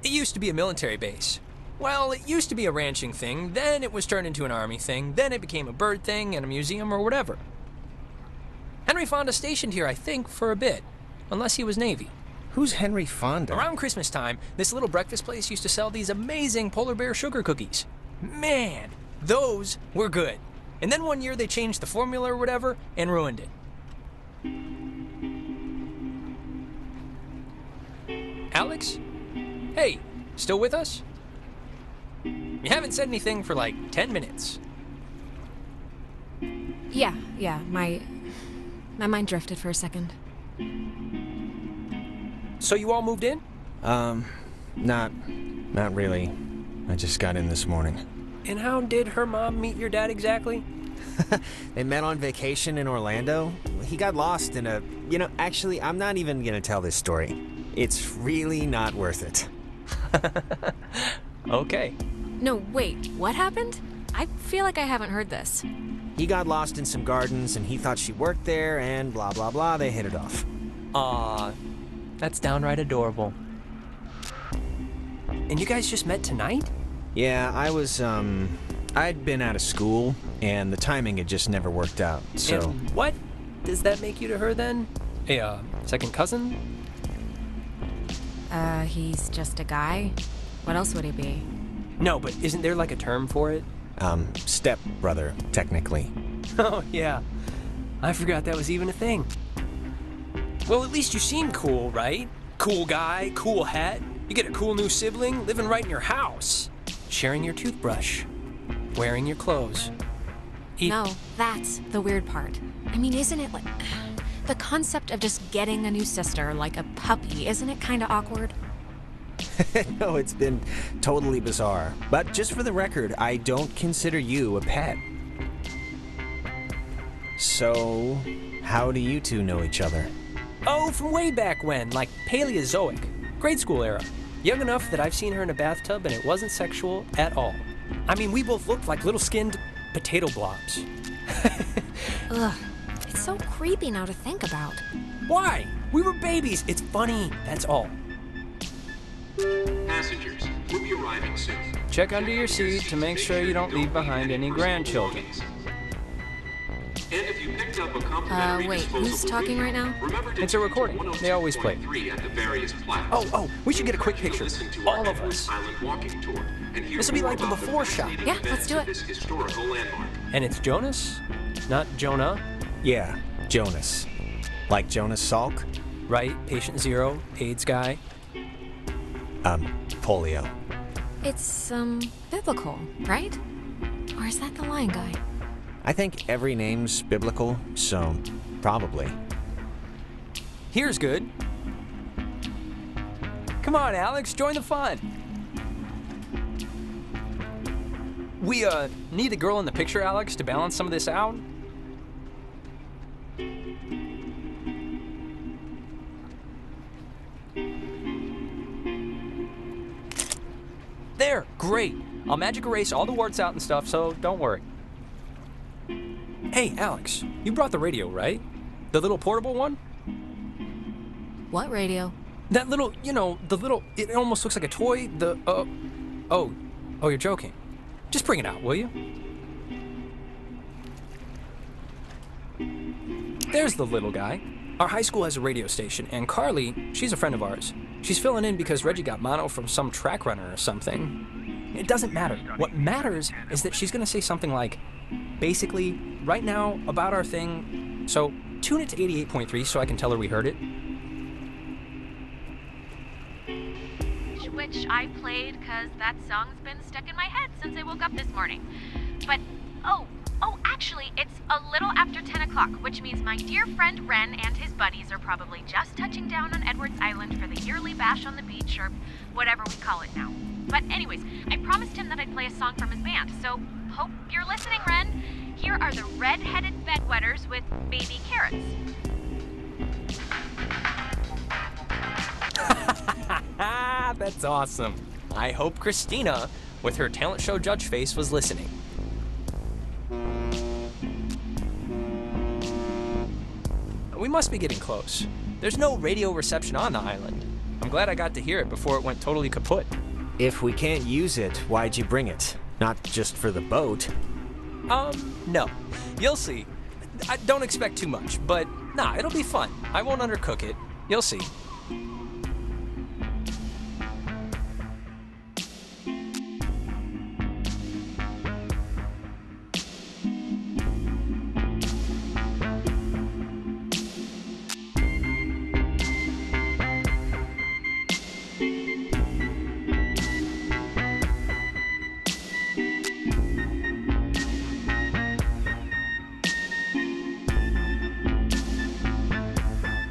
It used to be a military base. Well, it used to be a ranching thing, then it was turned into an army thing, then it became a bird thing and a museum or whatever. Henry Fonda stationed here, I think, for a bit, unless he was Navy. Who's Henry Fonda? Around Christmas time, this little breakfast place used to sell these amazing polar bear sugar cookies. Man, those were good. And then one year they changed the formula or whatever and ruined it. Alex? Hey, still with us? You haven't said anything for like 10 minutes. Yeah, my mind drifted for a second. So you all moved in? Not really. I just got in this morning. And how did her mom meet your dad exactly? They met on vacation in Orlando. He got lost in a... actually, I'm not even gonna tell this story. It's really not worth it. Okay. No, wait, what happened? I feel like I haven't heard this. He got lost in some gardens, and he thought she worked there, and blah, blah, blah, they hit it off. Aw, that's downright adorable. And you guys just met tonight? Yeah, I'd been out of school, and the timing had just never worked out, so... And what does that make you to her, then? A, second cousin? He's just a guy. What else would he be? No, but isn't there like a term for it? Step-brother, technically. Oh, yeah. I forgot that was even a thing. Well, at least you seem cool, right? Cool guy, cool hat. You get a cool new sibling living right in your house. Sharing your toothbrush. Wearing your clothes. No, that's the weird part. I mean, isn't it like... The concept of just getting a new sister like a puppy, isn't it kind of awkward? No, it's been totally bizarre. But just for the record, I don't consider you a pet. So, how do you two know each other? Oh, from way back when, like Paleozoic. Grade school era. Young enough that I've seen her in a bathtub and it wasn't sexual at all. I mean, we both looked like little skinned potato blobs. Ugh, it's so creepy now to think about. Why? We were babies. It's funny, that's all. Passengers, we'll be arriving soon. Check under your seat to make sure you don't leave behind any grandchildren. And if you picked up a complimentary wait, who's talking right now? It's a recording. They always play. At the various Oh, we should get a quick picture. All of us. This will be like the before shot. Yeah, let's do it. And it's Jonas, not Jonah. Yeah, Jonas. Like Jonas Salk? Right, patient zero, AIDS guy. Polio. It's, biblical, right? Or is that the lion guy? I think every name's biblical, so probably. Here's good. Come on, Alex, join the fun. We, need a girl in the picture, Alex, to balance some of this out. There, great. I'll magic erase all the warts out and stuff, so don't worry. Hey, Alex, you brought the radio, right? The little portable one? What radio? That little, it almost looks like a toy, oh, you're joking. Just bring it out, will you? There's the little guy. Our high school has a radio station, and Carly, she's a friend of ours. She's filling in because Reggie got mono from some track runner or something. It doesn't matter. What matters is that she's gonna say something like, basically, right now, about our thing, so tune it to 88.3 so I can tell her we heard it. Which I played because that song's been stuck in my head since I woke up this morning. But, actually, it's a little after 10 o'clock, which means my dear friend Ren and his buddies are probably just touching down on Edwards Island for the yearly bash on the beach, or whatever we call it now. But anyways, I promised him that I'd play a song from his band, so hope you're listening, Ren. Here are the Red-Headed Bedwetters with Baby Carrots. That's awesome. I hope Christina, with her talent show judge face, was listening. We must be getting close. There's no radio reception on the island. I'm glad I got to hear it before it went totally kaput. If we can't use it, why'd you bring it? Not just for the boat. No. You'll see. I don't expect too much, but nah, it'll be fun. I won't undercook it. You'll see.